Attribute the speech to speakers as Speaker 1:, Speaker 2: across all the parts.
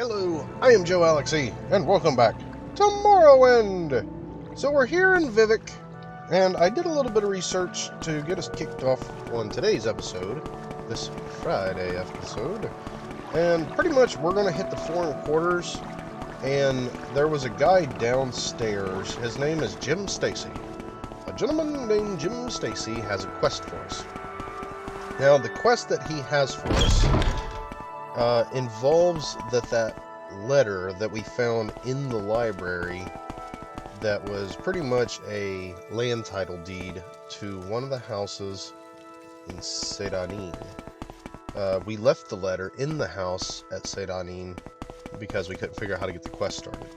Speaker 1: Hello, I am Joalixy, and welcome back to Morrowind! So we're here in Vivek, and I did a little bit of research to get us kicked off on today's episode, this Friday episode, and pretty much we're going to hit the foreign quarters, and there was a guy downstairs. His name is Jim Stacy. A gentleman named Jim Stacy has a quest for us. Now, the quest that he has for us involves that letter that we found in the library that was pretty much a land title deed to one of the houses in Sedanin. We left the letter in the house at Sedanin because we couldn't figure out how to get the quest started.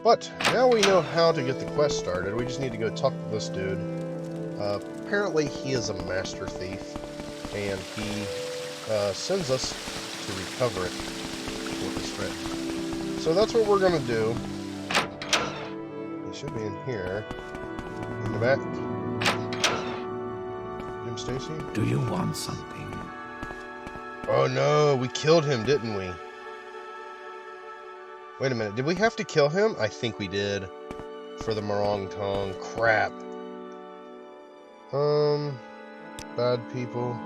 Speaker 1: But now we know how to get the quest started. We just need to go talk to this dude. Apparently he is a master thief, and he sends us to recover it for his friend. So that's what we're going to do. He should be in here. In the back. Jim Stacy?
Speaker 2: Do you want something?
Speaker 1: Oh no, we killed him, didn't we? Wait a minute, did we have to kill him? I think we did. For the Morong Tong. Crap. Bad people.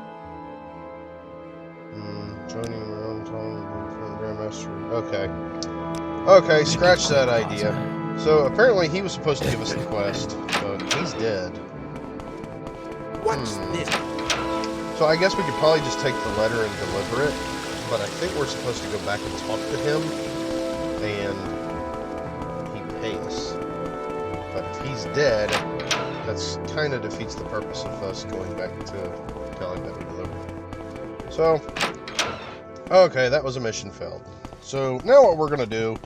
Speaker 1: Joining Morong Tong from Grandmaster. Okay, scratch that idea. So apparently he was supposed to give us the quest, but he's dead.
Speaker 2: What's this?
Speaker 1: So I guess we could probably just take the letter and deliver it, but I think we're supposed to go back and talk to him, and he pays. But if he's dead, that's kind of defeats the purpose of us going back to telling that we delivered it. So, okay, that was a mission failed. So now what we're going to do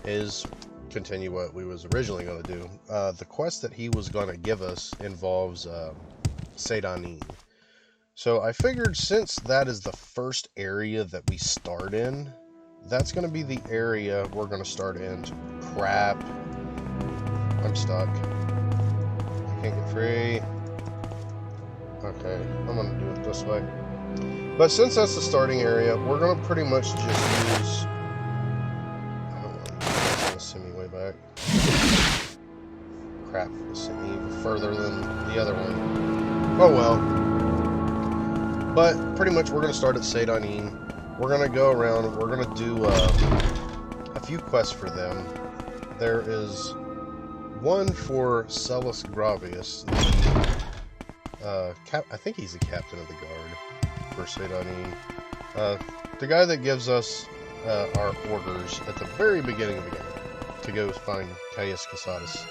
Speaker 1: is continue what we was originally going to do. The quest that he was going to give us involves Sedanin. So I figured since that is the first area that we start in, that's going to be the area we're going to start in. Crap. I'm stuck. I can't get free. Okay, I'm going to do it this way. But since that's the starting area, we're going to pretty much just use... I don't want to use this send me way back. Crap, this sent me even further than the other one. Oh well. But pretty much we're going to start at Sedanin. We're going to go around. We're going to do a few quests for them. There is one for Celis Gravius. I think he's the captain of the guard for Sedanin. The guy that gives us our orders at the very beginning of the game to go find Caius Casatus,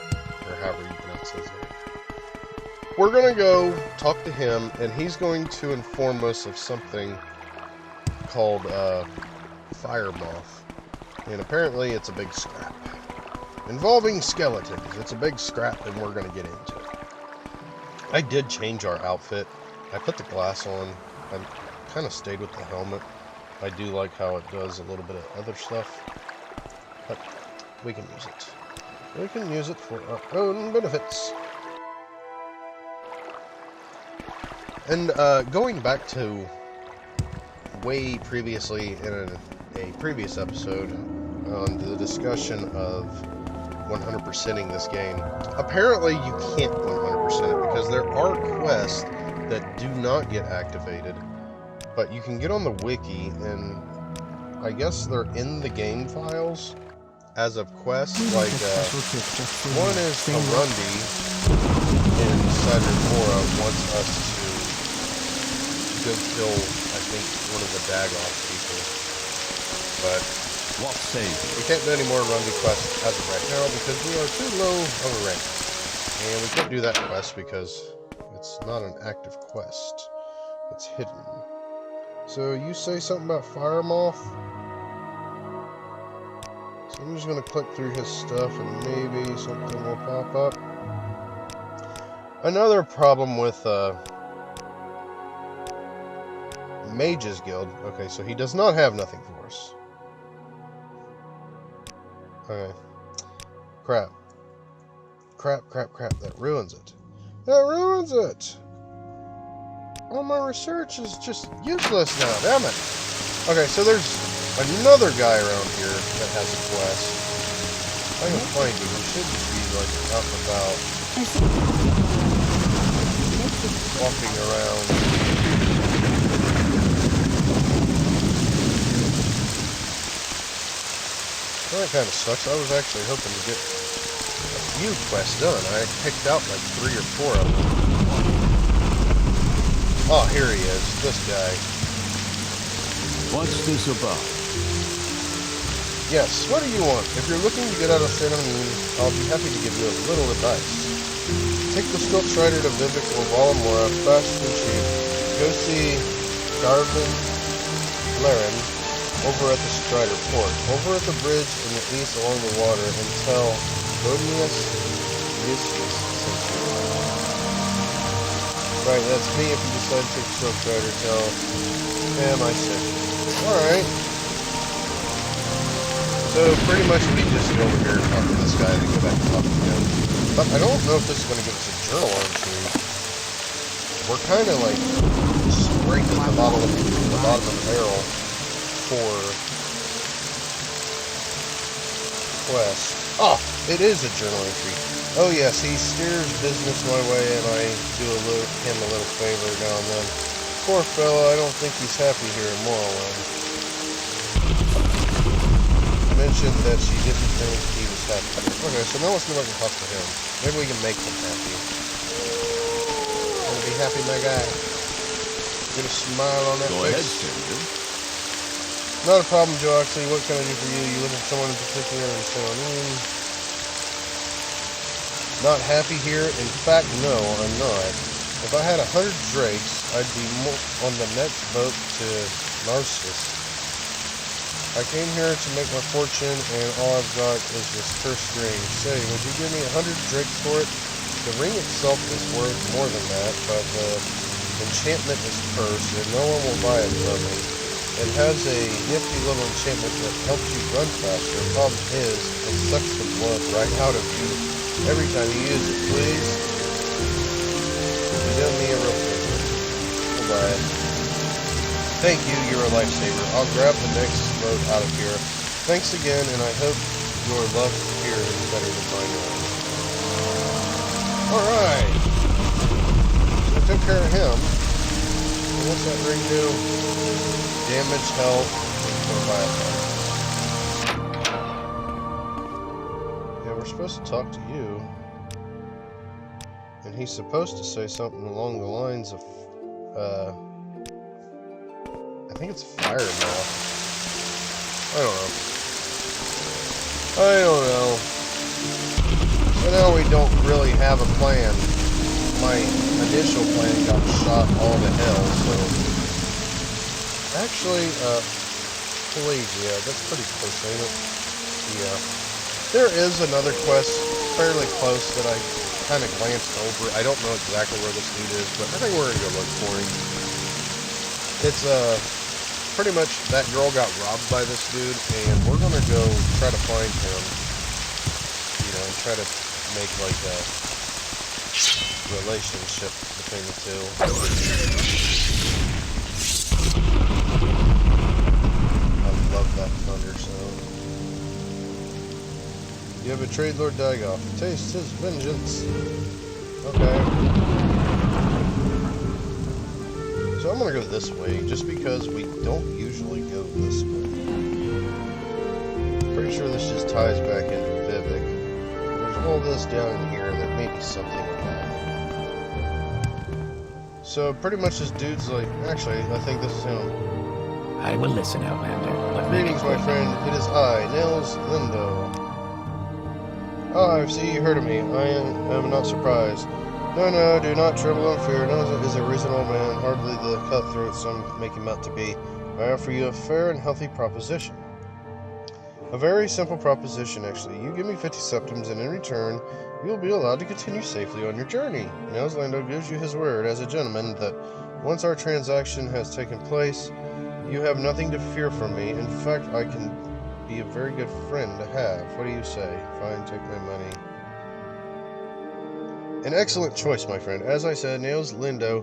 Speaker 1: or however you pronounce his name. We're going to go talk to him, and he's going to inform us of something called Fire Moth. And apparently it's a big scrap. Involving skeletons. It's a big scrap, and we're going to get into it. I did change our outfit. I put the glass on. I kind of stayed with the helmet. I do like how it does a little bit of other stuff. But we can use it. We can use it for our own benefits. And going back to way previously in a previous episode on the discussion of 100%ing this game, apparently you can't 100% it because there are quests that do not get activated, but you can get on the wiki, and I guess they're in the game files as of quests. Like one is Arundi in Sagrimora wants us to go kill, I think, one of the Dagon people. But
Speaker 2: what say you?
Speaker 1: We can't do any more Arundi quests as of right now because we are too low of a rank. And we can't do that quest because it's not an active quest. It's hidden. So you say something about Fire Moth? So I'm just going to click through his stuff and maybe something will pop up. Another problem with Mage's Guild. Okay, so he does not have nothing for us. Okay. Crap. That ruins it. That ruins it! All my research is just useless now, damn it! Okay, so there's another guy around here that has a quest. I can find him. He should just be like out and about, walking around. Well, that kind of sucks. I was actually hoping to get a few quests done. I picked out like 3 or 4 of them. Oh, here he is. This guy.
Speaker 2: What's this about?
Speaker 1: Yes, what do you want? If you're looking to get out of Saint I'll be happy to give you a little advice. Take the Stilt Strider to Vivek or Valamora, fast and cheap. Go see Darvin Laren over at the Strider Port. Over at the bridge in the east along the water, and tell Godnius Lucius sent you. Right, that's me. If you decide to take the Stilt Strider, tell him I sent you. Alright. So pretty much we just go over here and talk to this guy and then go back and talk to him. But I don't know if this is going to give us a journal entry. We're kind of like scraping the bottom of the barrel for quest. Oh, it is a journal entry. Oh yes, he steers business my way and I do him a little favor now and then. Poor fellow, I don't think he's happy here in Morrowind. Mentioned that she didn't think he was happy. Okay, so now let's go back and talk to him. Maybe we can make him happy. Gonna be happy, my guy. Get a smile on that
Speaker 2: Go ahead,
Speaker 1: face.
Speaker 2: stranger.
Speaker 1: Not a problem, Joalixy. What can I do for you? You looking for someone in particular and so on? Not happy here? In fact, no, I'm not. If I had 100 drakes, I'd be on the next boat to Narcissus. I came here to make my fortune, and all I've got is this cursed ring. Say, would you give me 100 drakes for it? The ring itself is worth more than that, but the enchantment is cursed, and no one will buy it from me. It has a nifty little enchantment that helps you run faster. The problem is, it sucks the blood right out of you every time you use it. Please, you do me a real favor. We'll buy it. Thank you, you're a lifesaver. I'll grab the next boat out of here. Thanks again, and I hope your luck here is better than mine was. Alright. So I took care of him. And what's that ring do? Damage, health, or violence. Yeah, we're supposed to talk to you. And he's supposed to say something along the lines of, I think it's fire now. I don't know. So now we don't really have a plan. My initial plan got shot all to hell, so... Actually, Pelagia, that's pretty close, ain't it? Yeah. There is another quest fairly close that I kind of glanced over. I don't know exactly where this dude is, but I think we're going to go look for him. It's, pretty much that girl got robbed by this dude, and we're gonna go try to find him, you know, and try to make like a relationship between the two. I love that thunder sound. You have betrayed Lord Dagoth. Taste his vengeance. Okay. So I'm gonna go this way, just because we don't usually go this way. Pretty sure this just ties back into Vivek. There's all this down in here, there may be something with that. So pretty much this dude's like, actually, I think this is him.
Speaker 3: I will listen, Outlander. But
Speaker 1: Greetings, my friend. It is I, Nils Lindo. Ah, I see you heard of me. I am not surprised. No, do not tremble in fear. Nils is a reasonable man, hardly the cutthroat some make him out to be. I offer you a fair and healthy proposition. A very simple proposition, actually. You give me 50 septims, and in return, you will be allowed to continue safely on your journey. Nils Lindo gives you his word as a gentleman that once our transaction has taken place, you have nothing to fear from me. In fact, I can be a very good friend to have. What do you say? Fine, take my money. An excellent choice, my friend. As I said, Nils Lindo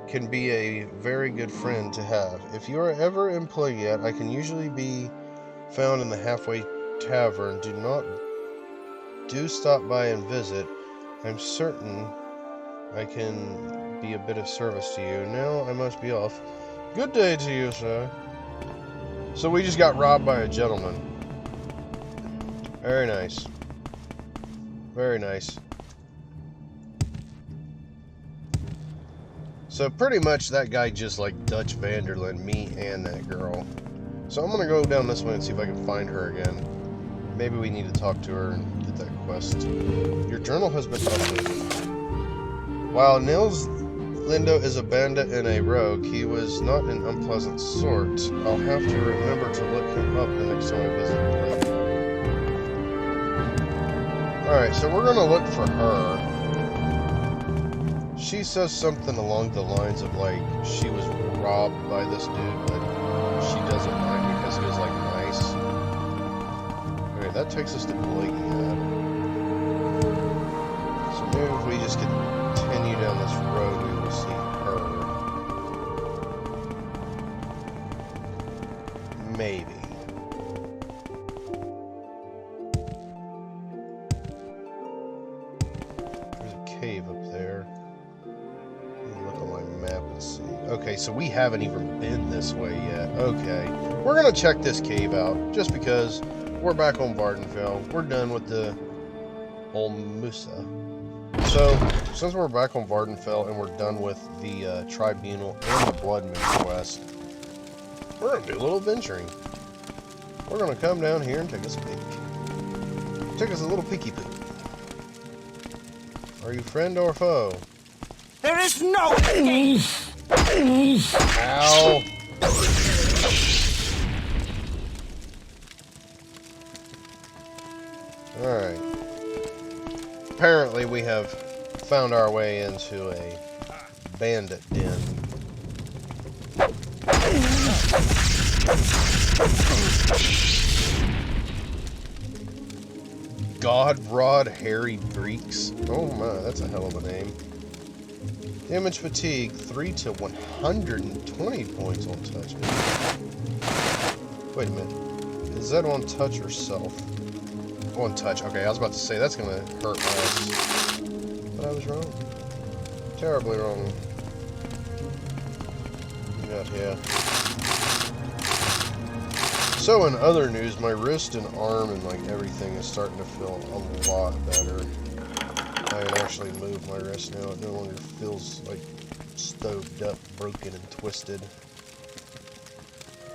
Speaker 1: can be a very good friend to have. If you are ever in play yet, I can usually be found in the Halfway Tavern. Do stop by and visit. I'm certain I can be a bit of service to you. Now I must be off. Good day to you, sir. So we just got robbed by a gentleman. Very nice. Very nice. So pretty much that guy just like Dutch Vanderlyn me and that girl. So I'm gonna go down this way and see if I can find her again. Maybe we need to talk to her and get that quest. Your journal has been updated. While Nils Lindo is a bandit and a rogue, he was not an unpleasant sort. I'll have to remember to look him up the next time I visit the place. Alright, so we're gonna look for her. She says something along the lines of like she was robbed by this dude, but she doesn't mind because he was like nice. Okay, that takes us to Blakeyhead. So maybe if we just continue down this road, we will see her. Maybe. There's a cave up there. Okay, so we haven't even been this way yet. Okay, we're gonna check this cave out just because we're back on Vardenfell. We're done with the old Musa. So, since we're back on Vardenfell and we're done with the Tribunal and the Blood Moon quest, we're gonna do a little venturing. We're gonna come down here and take us a peek. Take us a little peeky peek. Are you friend or foe?
Speaker 2: There is no...
Speaker 1: Ow! Alright. Apparently we have found our way into a bandit den. Godrod Harry Breeks. Oh my, that's a hell of a name. Damage fatigue 3 to 120 points on touch. Wait a minute. Is that on touch or self? On touch. Okay, I was about to say that's gonna hurt us. But I was wrong. Terribly wrong. We got here. So in other news, my wrist and arm and like everything is starting to feel a lot better. I can actually move my wrist now. It no longer feels like stoved up, broken, and twisted.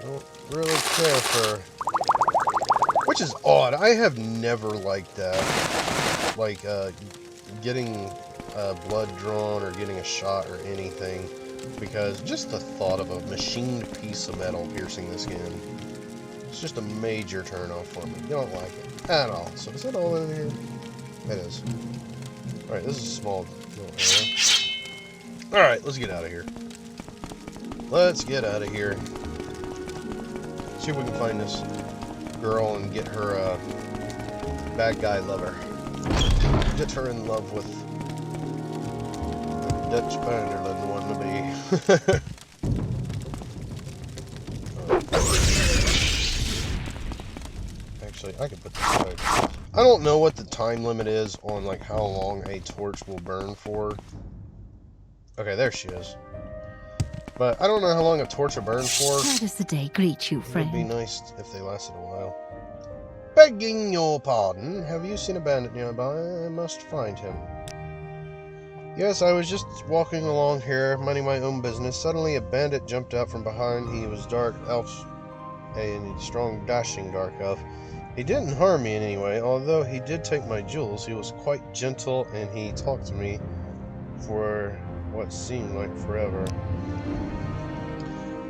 Speaker 1: I don't really care for... Which is odd. I have never liked that. Like, getting blood drawn or getting a shot or anything. Because just the thought of a machined piece of metal piercing the skin. It's just a major turn-off for me. You don't like it at all. So is that all in here? It is. Alright, this is a small little area. Alright, let's get out of here. Let's get out of here. See if we can find this girl and get her bad guy lover. Get her in love with the Dutch Vanderlyn wannabe. Actually, I could put this away. I don't know what the time limit is on like how long a torch will burn for. Okay, there she is. But I don't know how long a torch will burn for.
Speaker 4: How does the day greet you, friend?
Speaker 1: It would be nice if they lasted a while. Begging your pardon, have you seen a bandit nearby? I must find him. Yes, I was just walking along here, minding my own business. Suddenly a bandit jumped out from behind. He was dark elf, a strong, dashing dark elf. He didn't harm me in any way, although he did take my jewels. He was quite gentle, and he talked to me for what seemed like forever.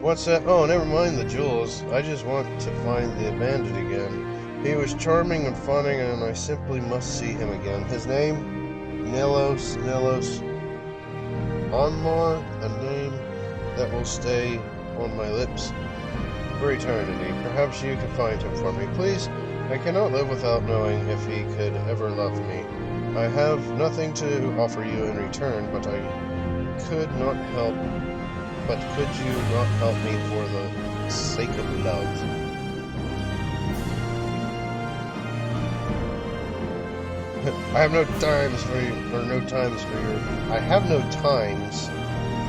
Speaker 1: What's that? Oh, never mind the jewels. I just want to find the bandit again. He was charming and funny, and I simply must see him again. His name? Nilos Onmar, a name that will stay on my lips for eternity. Perhaps you can find him for me, please. I cannot live without knowing if he could ever love me. I have nothing to offer you in return, but I could not help, but could you not help me for the sake of love? I have no times for you, or no times for your. I have no times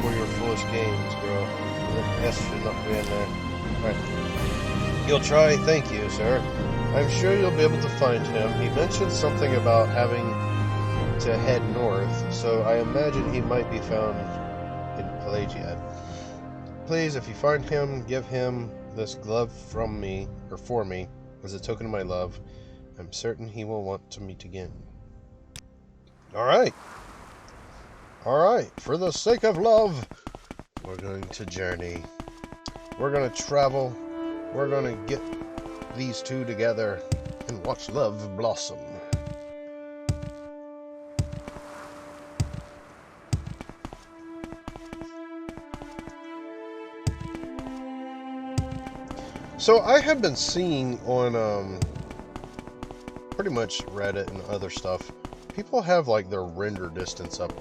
Speaker 1: for your foolish games, girl. The S should not be in there. Right. You'll try. Thank you, sir. I'm sure you'll be able to find him. He mentioned something about having to head north, so I imagine he might be found in Pelagiad. Please, if you find him, give him this glove from me, or for me, as a token of my love. I'm certain he will want to meet again. Alright. Alright, for the sake of love, we're going to journey. We're going to travel. We're going to get these two together and watch love blossom. So I have been seeing on pretty much Reddit and other stuff, people have like their render distance up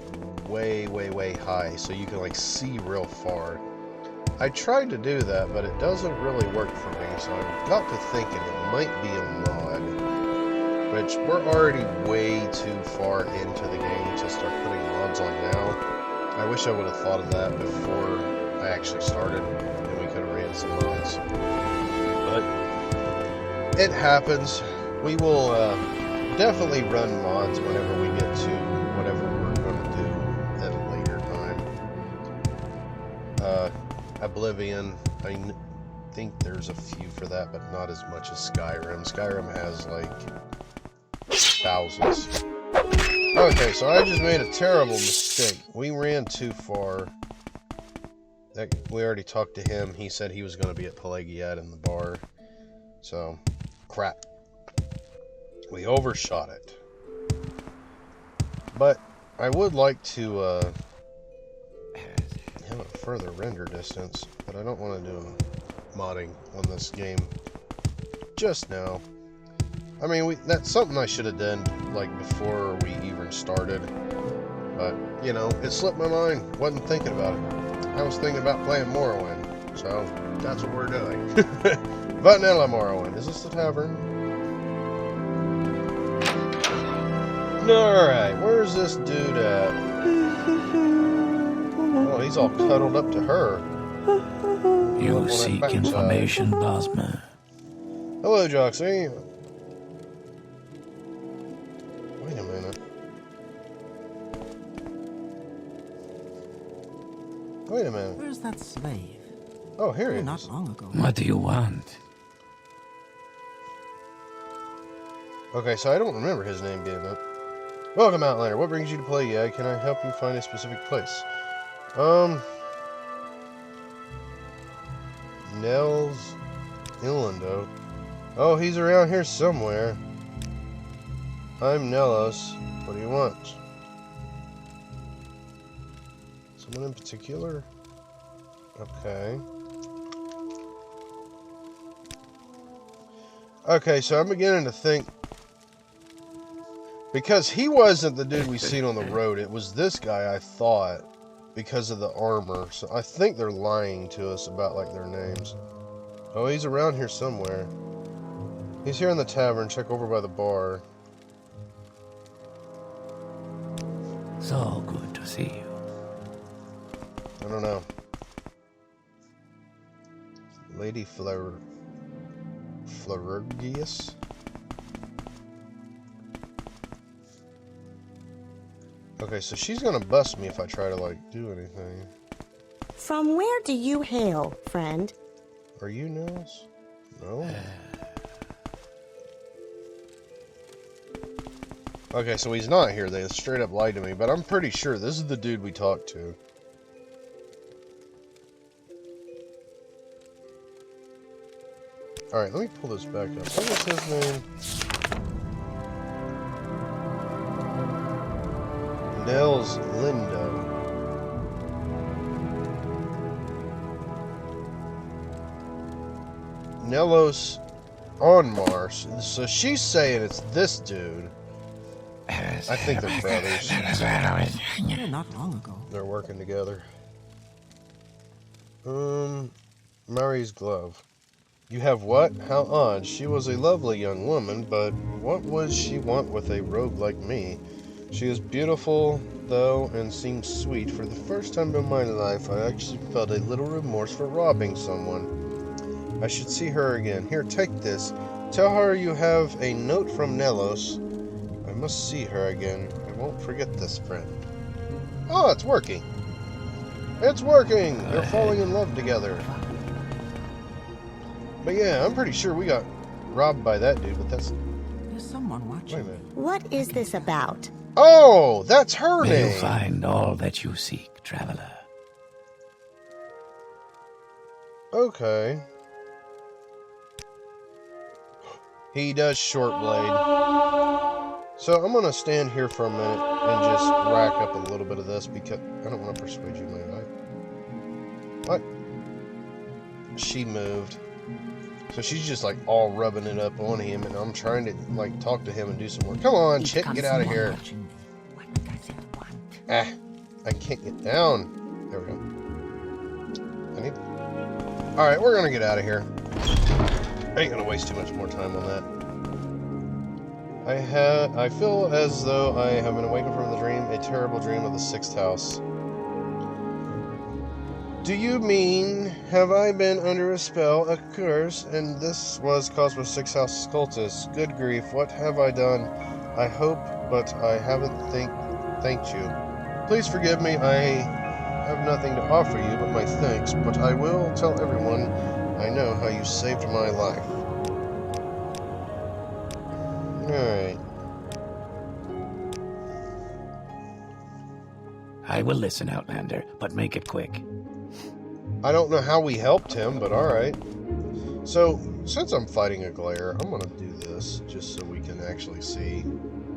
Speaker 1: way, way, way high, so you can like see real far. I tried to do that, but it doesn't really work for me, so I got to thinking it might be a mod, which we're already way too far into the game to start putting mods on now. I wish I would have thought of that before I actually started, and we could have ran some mods. But it happens. We will definitely run mods whenever we get to whatever we're going to do at a later time. Oblivion, I think there's a few for that, but not as much as Skyrim. Skyrim has like thousands. Okay, so I just made a terrible mistake. We ran too far. We already talked to him. He said he was going to be at Pelagiad in the bar. So, crap. We overshot it. But I would like to have a further render distance, but I don't want to do modding on this game just now. I mean, that's something I should have done like before we even started. But, you know, it slipped my mind. Wasn't thinking about it. I was thinking about playing Morrowind. So, that's what we're doing. Vanilla Morrowind. Is this the tavern? Alright, where's this dude at? Oh, he's all cuddled up to her.
Speaker 3: You seek information, Bosma.
Speaker 1: Hello, Joalixy. Wait a minute. Wait a minute.
Speaker 2: Where's that slave?
Speaker 1: Oh, here he is.
Speaker 2: Not long ago.
Speaker 3: What do you want?
Speaker 1: Okay, so I don't remember his name being up. Welcome, Outlander. What brings you to Pelagiad? Can I help you find a specific place? Nels Ilando. Oh, he's around here somewhere. I'm Nelos. What do you want? Someone in particular? Okay. Okay, so I'm beginning to think, because he wasn't the dude we seen on the road, it was this guy, I thought, because of the armor. So I think they're lying to us about like their names. Oh, he's around here somewhere. He's here in the tavern. Check over by the bar.
Speaker 3: So good to see you.
Speaker 1: I don't know. Lady Florurgius? Okay, so she's gonna bust me if I try to, like, do anything.
Speaker 4: From where do you hail, friend?
Speaker 1: Are you Nils? No? Okay, so he's not here. They straight up lied to me, but I'm pretty sure this is the dude we talked to. Alright, let me pull this back up. What was his name? Nels Lindo. Nelos on Mars. So she's saying it's this dude. I think they're brothers.
Speaker 2: Yeah, not long ago.
Speaker 1: They're working together. Murray's glove. You have what? How odd. She was a lovely young woman, but what would she want with a rogue like me? She is beautiful, though, and seems sweet. For the first time in my life, I actually felt a little remorse for robbing someone. I should see her again. Here, take this. Tell her you have a note from Nelos. I must see her again. I won't forget this, friend. Oh, it's working. It's working! They're falling in love together. But yeah, I'm pretty sure we got robbed by that dude, but that's...
Speaker 2: There's someone watching.
Speaker 1: Wait a minute.
Speaker 4: What is this about?
Speaker 1: Oh, that's her
Speaker 3: May you
Speaker 1: name!
Speaker 3: find all that you seek, traveler.
Speaker 1: Okay. He does short blade. So I'm gonna stand here for a minute and just rack up a little bit of this because I don't want to persuade you, man. What? She moved. So she's just like all rubbing it up on him, and I'm trying to like talk to him and do some work. Come on, chick, get out of here. Ah, I can't get down. There we go. I need. All right, we're gonna get out of here. I ain't gonna waste too much more time on that. I feel as though I have been awakened from the dream, a terrible dream of the sixth house. Do you mean, have I been under a spell, a curse, and this was caused by sixth house cultists? Good grief, what have I done? I hope, but I haven't thanked you. Please forgive me, I have nothing to offer you but my thanks, but I will tell everyone I know how you saved my life. Alright.
Speaker 3: I will listen, Outlander, but make it quick.
Speaker 1: I don't know how we helped him, but alright. So, since I'm fighting a glare, I'm going to do this just so we can actually see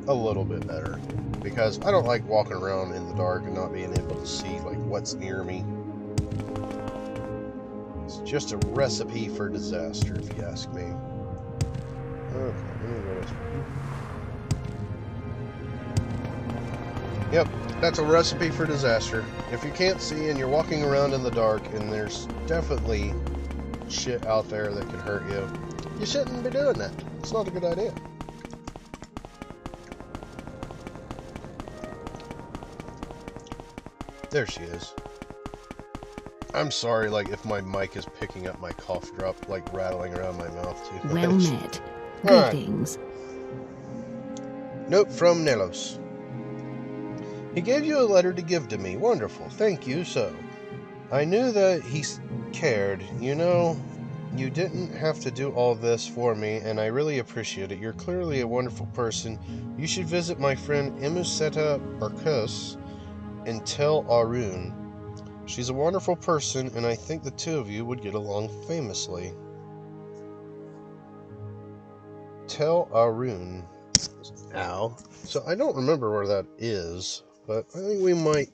Speaker 1: a little bit better. Because I don't like walking around in the dark and not being able to see like what's near me. It's just a recipe for disaster, if you ask me. Okay, let me go this way. Yep, that's a recipe for disaster. If you can't see and you're walking around in the dark and there's definitely shit out there that can hurt you, you shouldn't be doing that. It's not a good idea. There she is. I'm sorry, like, if my mic is picking up my cough drop, like, rattling around my mouth too much.
Speaker 5: Well met.
Speaker 1: Alright.
Speaker 5: Greetings.
Speaker 1: Note from Nelos. He gave you a letter to give to me. Wonderful. Thank you, so. I knew that he cared. You know, you didn't have to do all this for me, and I really appreciate it. You're clearly a wonderful person. You should visit my friend Emuseta Barkus in Tel Arun. She's a wonderful person, and I think the two of you would get along famously. Tel Arun. Ow. So I don't remember where that is, but I think we might...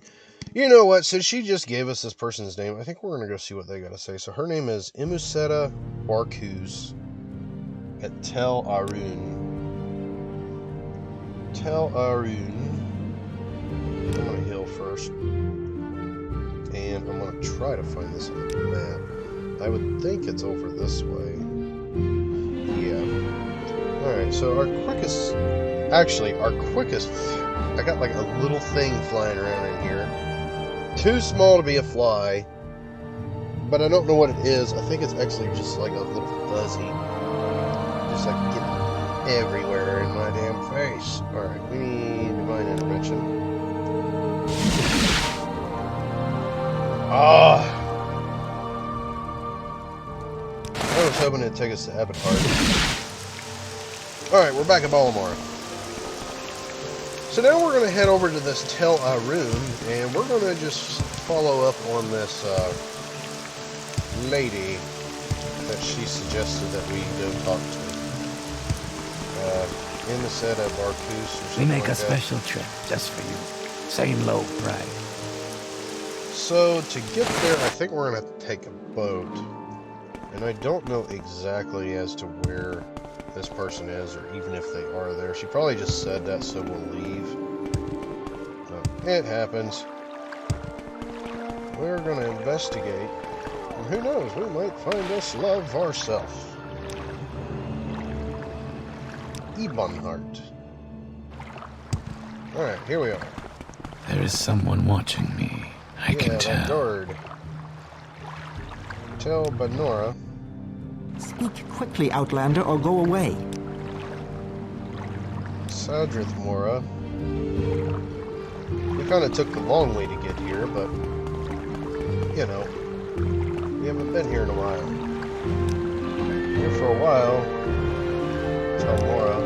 Speaker 1: You know what? Since she just gave us this person's name, I think we're going to go see what they got to say. So her name is Emuseta Barkus at Tel Arun. Tel Arun. I'm going to heal first. And I'm going to try to find this on the map. I would think it's over this way. Yeah. Alright, so our quickest... Actually, our quickest... I got like a little thing flying around in here. Too small to be a fly. But I don't know what it is. I think it's actually just like a little fuzzy. Just like getting everywhere in my damn face. Alright, we need divine intervention. Ah! I was hoping it'd take us to Abadhart. Alright, we're back at Balamar. So now we're going to head over to this Tel Arun, and we're going to just follow up on this lady that she suggested that we go talk to. Emuseta Barkus or something.
Speaker 3: We make
Speaker 1: like
Speaker 3: a
Speaker 1: that.
Speaker 3: special trip just for you. Same low price.
Speaker 1: So to get there, I think we're going to take a boat. And I don't know exactly as to where this person is, or even if they are there. She probably just said that so we'll leave. But it happens. We're going to investigate. And who knows, we might find us love ourselves. Ebonheart. Alright, here we are.
Speaker 3: There is someone watching me. I can
Speaker 1: that
Speaker 3: tell.
Speaker 1: guard. Tell Benora.
Speaker 2: Speak quickly, Outlander, or go away.
Speaker 1: Sadrith Mora. We kind of took the long way to get here, but, you know, we haven't been here in a while. Here for a while. Tell Mora.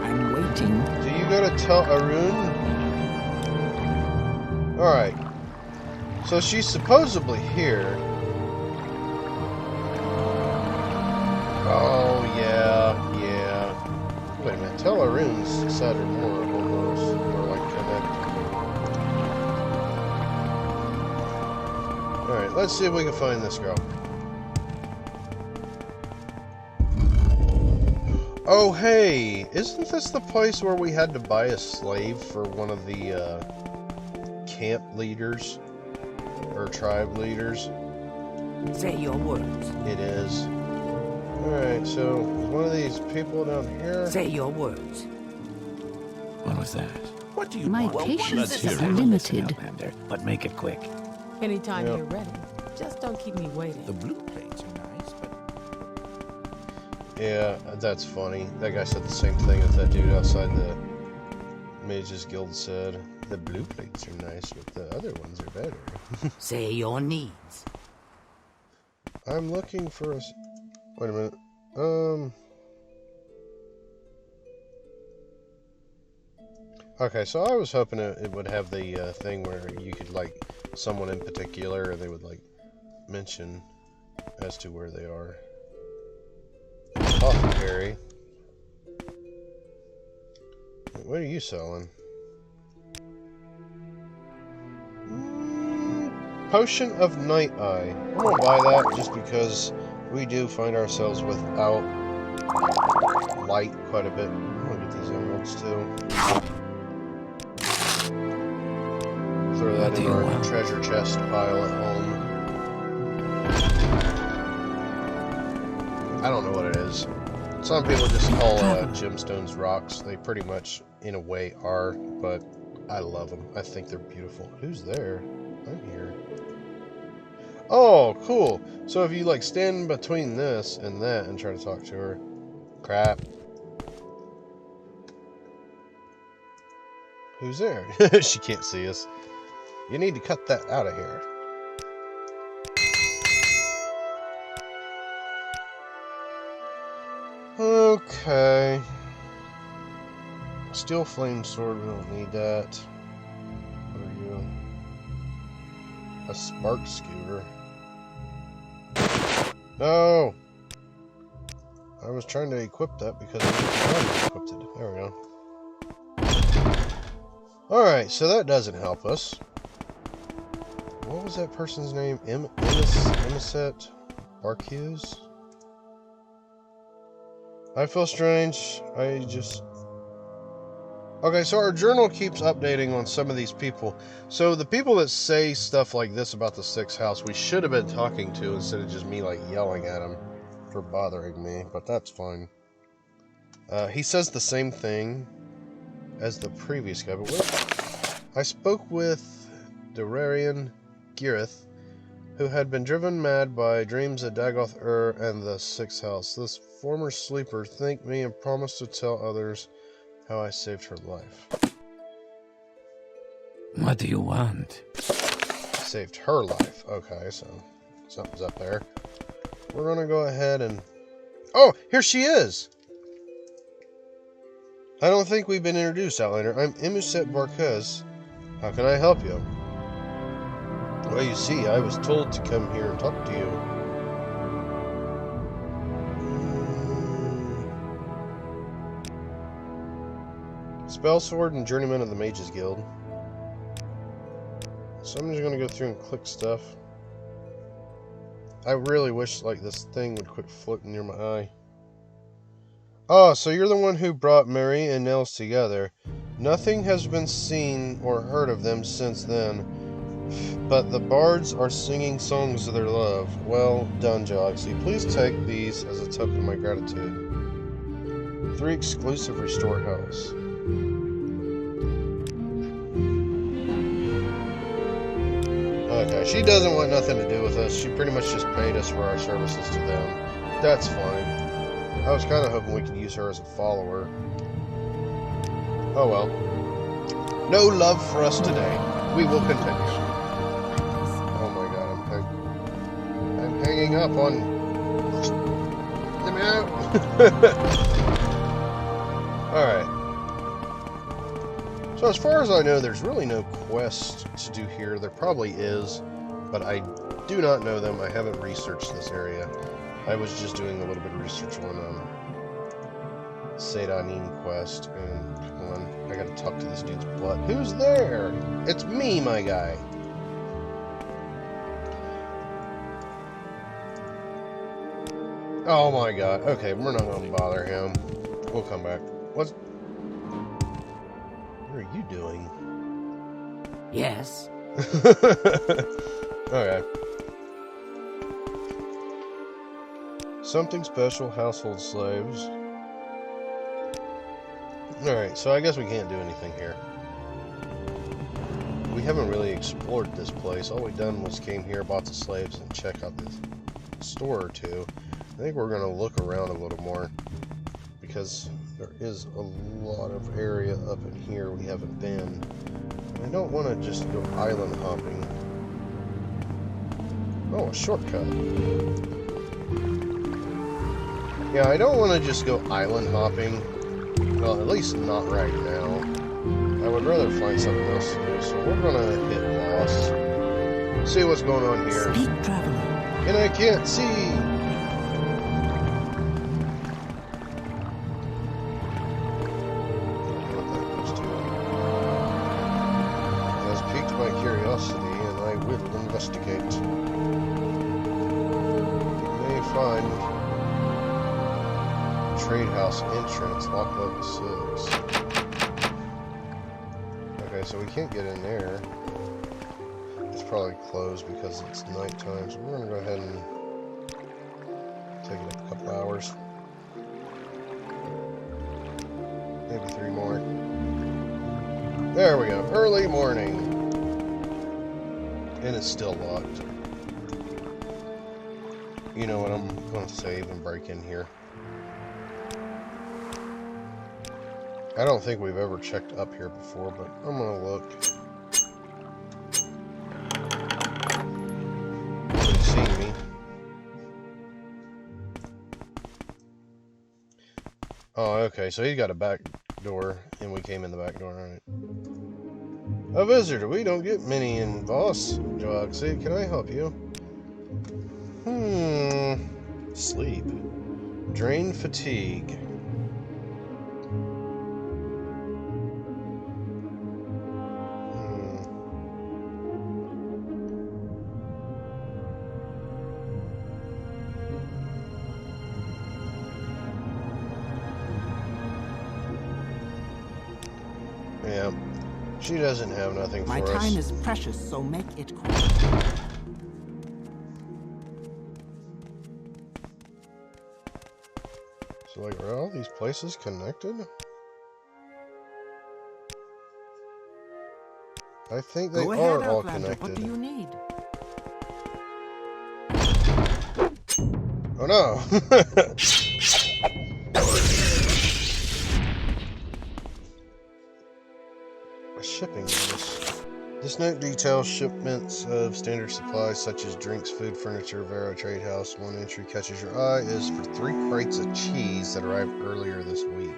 Speaker 2: I'm waiting.
Speaker 1: Do you go to Tel Arun? Alright. So she's supposedly here. Oh, yeah. Wait a minute. Tel Arun's Sadrith Mora almost. Or like connected. Alright, let's see if we can find this girl. Oh, hey! Isn't this the place where we had to buy a slave for one of the, camp leaders? Or tribe leaders?
Speaker 2: Say your words.
Speaker 1: It is. Alright, so, is one of these people down here?
Speaker 2: Say your words.
Speaker 3: What was that?
Speaker 5: What do you
Speaker 6: My
Speaker 5: want?
Speaker 6: patience
Speaker 3: Let's
Speaker 6: is
Speaker 3: hear it.
Speaker 6: limited.
Speaker 3: Outlander, but make it quick.
Speaker 7: Anytime
Speaker 1: Yep.
Speaker 7: you're ready. Just don't keep me waiting.
Speaker 5: The blue plates are nice, but
Speaker 1: Yeah, that's funny. That guy said the same thing as that dude outside the Mages Guild said. The blue plates are nice, but the other ones are better.
Speaker 2: Say your needs.
Speaker 1: I'm looking for a... Wait a minute. Okay, so I was hoping it would have the thing where you could, like, someone in particular, and they would, like, mention as to where they are. Apothecary. What are you selling? Potion of Night Eye. I'm gonna buy that just because we do find ourselves without light quite a bit. I'm gonna get these emeralds too. Throw that in our treasure chest pile at home. I don't know what it is. Some people just call gemstones rocks. They pretty much, in a way, are, but I love them. I think they're beautiful. Who's there? I'm here. Oh, cool. So if you, like, stand between this and that and try to talk to her. Crap. Who's there? She can't see us. You need to cut that out of here. Okay. Steel flame sword, we don't need that. What are you? A spark skewer. No! I was trying to equip that because I equipped it. There we go. Alright, so that doesn't help us. What was that person's name? Emisset Barcuse? I feel strange. Okay, so our journal keeps updating on some of these people. So the people that say stuff like this about the 6th house, we should have been talking to instead of just me, like, yelling at them for bothering me, but that's fine. He says the same thing as the previous guy, but wait. I spoke with Durarian Girith, who had been driven mad by dreams of Dagoth and the 6th house. This former sleeper thanked me and promised to tell others how I saved her life.
Speaker 3: What do you want?
Speaker 1: Saved her life. Okay, so something's up there. We're gonna go ahead and... Oh, here she is! I don't think we've been introduced, Outlander. I'm Emisset Barcuse. How can I help you? Well, you see, I was told to come here and talk to you. Spellsword and Journeyman of the Mages Guild. So I'm just gonna go through and click stuff. I really wish, like, this thing would quit floating near my eye. Oh, so you're the one who brought Mary and Nels together. Nothing has been seen or heard of them since then, but the bards are singing songs of their love. Well done, Joalixy. Please take these as a token of my gratitude. 3 exclusive restore health. Okay, she doesn't want nothing to do with us. She pretty much just paid us for our services to them. That's fine. I was kind of hoping we could use her as a follower. Oh well. No love for us today. We will continue. Oh my god, I'm hanging up on... Let me out! Alright. So as far as I know, there's really no quest to do here. There probably is, but I do not know them. I haven't researched this area. I was just doing a little bit of research on Sedanin quest, and hold on, I gotta talk to this dude's butt. Who's there? It's me, my guy. Oh my god. Okay, we're not gonna bother him. We'll come back. What are you doing?
Speaker 2: Yes.
Speaker 1: Okay. Something special, household slaves. Alright, so I guess we can't do anything here. We haven't really explored this place. All we've done was came here, bought the slaves, and check out this store or two. I think we're going to look around a little more, because there is a lot of area up in here we haven't been. I don't want to just go island hopping. Oh, a shortcut. Yeah, I don't want to just go island hopping. Well, at least not right now. I would rather find something else to do. So we're going to hit boss. See what's going on here.
Speaker 2: Speak, traveler.
Speaker 1: And I can't see. And I will investigate. You may find trade house entrance, lock level 6. Okay, so we can't get in there. It's probably closed because it's nighttime, so we're gonna go ahead and take it a couple hours. Maybe 3 more. There we go. Early morning. And it's still locked. You know what, I'm going to save and break in here. I don't think we've ever checked up here before, but I'm going to look. Nobody's seen me. Oh, okay, so he's got a back door, and we came in the back door, alright. A visitor. We don't get many in Voss, Joalixy. Can I help you? Sleep. Drain fatigue. Yeah. She doesn't have nothing for us.
Speaker 2: My time is precious, so make it quick.
Speaker 1: So, like, are all these places connected? I think they
Speaker 2: Go ahead,
Speaker 1: are all
Speaker 2: Outlander.
Speaker 1: connected.
Speaker 2: What do you need?
Speaker 1: Oh no! A shipping notice. This note details shipments of standard supplies such as drinks, food, furniture, Vero Trade House. One entry catches your eye is for 3 crates of cheese that arrived earlier this week.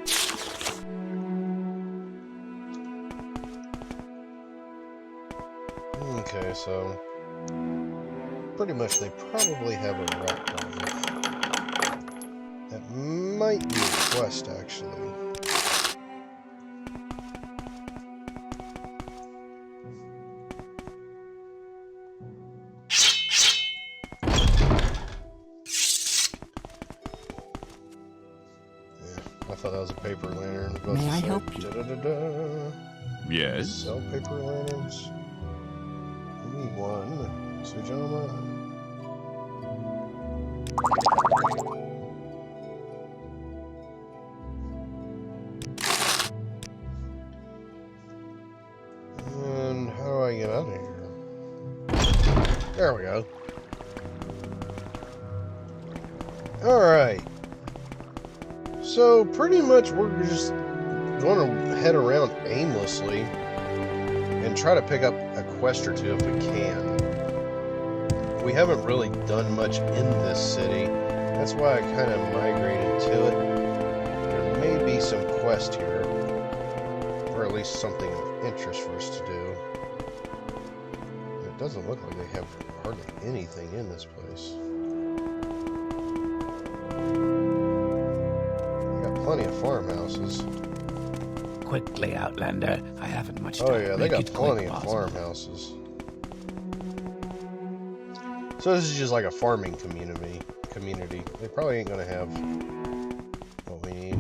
Speaker 1: Okay, so pretty much they probably have a rat problem. That might be a quest, actually. that was a paper lantern.
Speaker 2: May I help you?
Speaker 5: Yes?
Speaker 1: Sell paper lanterns. Give me one. So, gentlemen. And how do I get out of here? There we go. Alright. So, pretty much we're just going to head around aimlessly and try to pick up a quest or two if we can. We haven't really done much in this city. That's why I kind of migrated to it. There may be some quest here, or at least something of interest for us to do. It doesn't look like they have hardly anything in this place. We got plenty of farmhouses.
Speaker 3: Quickly, Outlander. I haven't much time.
Speaker 1: Oh yeah, they
Speaker 3: Make
Speaker 1: got
Speaker 3: it quick,
Speaker 1: plenty of
Speaker 3: boss.
Speaker 1: farmhouses. So this is just like a farming community. They probably ain't gonna have what we need.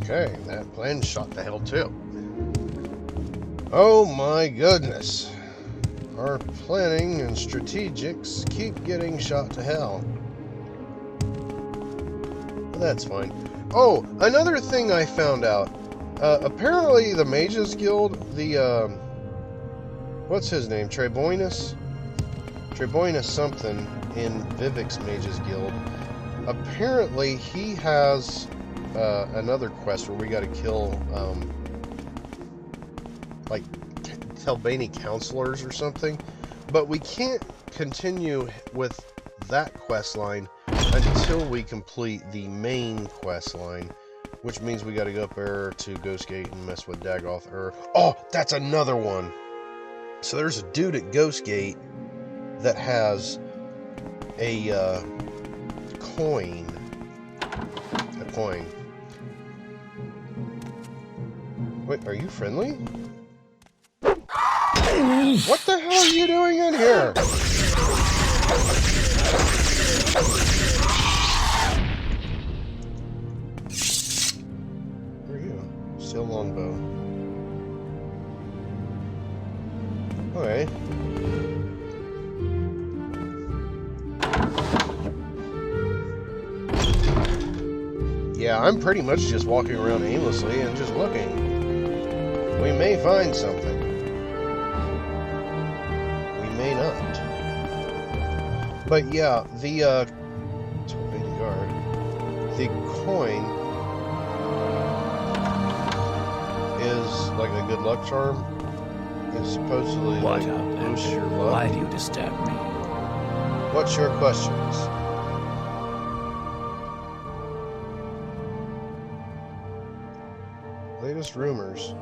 Speaker 1: Okay, that plan shot to hell too. Oh my goodness. Our planning and strategics keep getting shot to hell. But that's fine. Oh, another thing I found out. Apparently the Mages Guild, what's his name? Treboinus something in Vivek's Mages Guild. Apparently he has another quest where we gotta kill, like, Telbani counselors or something. But we can't continue with that quest line until we complete the main quest line. Which means we gotta go up there to Ghostgate and mess with Dagoth. Oh, that's another one! So there's a dude at Ghostgate that has a coin. A coin. Wait, are you friendly? What the hell are you doing in here? Still longbow. Okay. Yeah, I'm pretty much just walking around aimlessly and just looking. We may find something. We may not. But yeah, the coin is like a good luck charm. It's supposedly
Speaker 3: What,
Speaker 1: like boosts your
Speaker 3: Outlander?
Speaker 1: luck.
Speaker 3: Why do you disturb me?
Speaker 1: What's your questions? Latest rumors.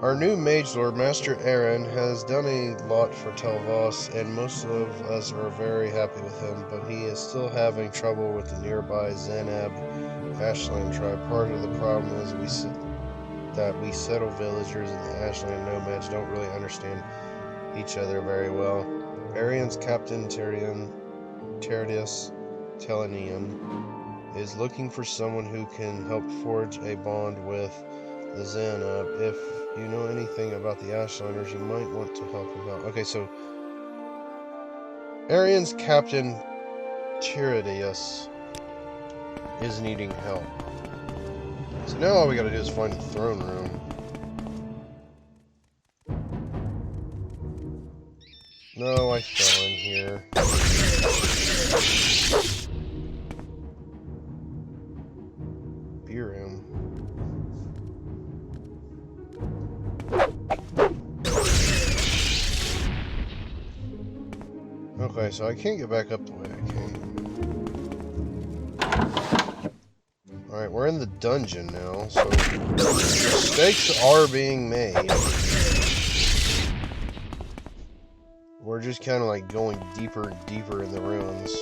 Speaker 1: Our new Mage Lord, Master Aaron, has done a lot for Telvos, and most of us are very happy with him, but he is still having trouble with the nearby Zanab Ashland tribe. Part of the problem is that we settle villagers and the Ashland nomads don't really understand each other very well. Arian's Captain Terdius Telenian is looking for someone who can help forge a bond with the Zanab. If you know anything about the Ashlanders, you might want to help him out. Okay, so Arian's Captain Terdius is needing help. So now all we gotta do is find the throne room. No, I fell in here. Beer room. Okay, so I can't get back up the way I came. Alright, we're in the dungeon now, so mistakes are being made. We're just kind of like going deeper and deeper in the ruins.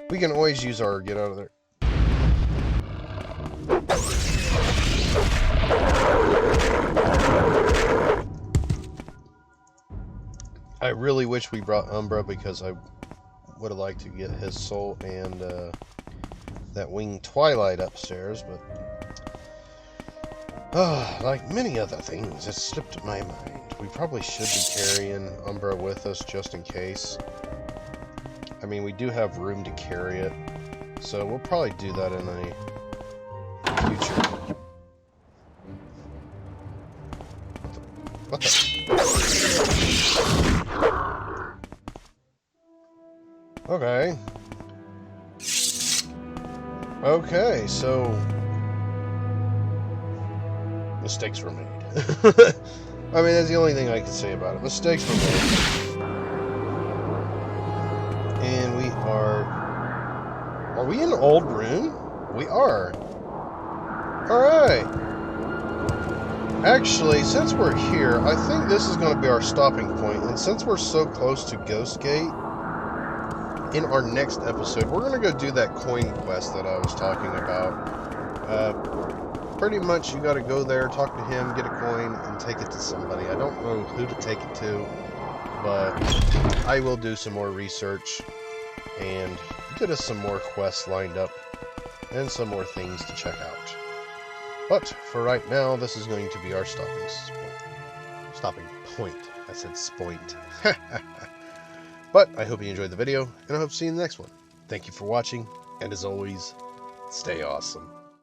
Speaker 1: We can always use our get out of there. I really wish we brought Umbra because I would have liked to get his soul and that winged Twilight upstairs, but like many other things, it slipped my mind. We probably should be carrying Umbra with us just in case. I mean, we do have room to carry it, so we'll probably do that in a future. What the? Okay. Okay, so mistakes were made. I mean, that's the only thing I can say about it. Mistakes were made. And we are we in Old Rune? We are. Alright. Actually, since we're here, I think this is going to be our stopping point. And since we're so close to Ghost Gate, in our next episode, we're going to go do that coin quest that I was talking about. Pretty much, you got to go there, talk to him, get a coin, and take it to somebody. I don't know who to take it to, but I will do some more research and get us some more quests lined up and some more things to check out. But for right now, this is going to be our stopping point. I said spoint. But I hope you enjoyed the video, and I hope to see you in the next one. Thank you for watching, and as always, stay awesome.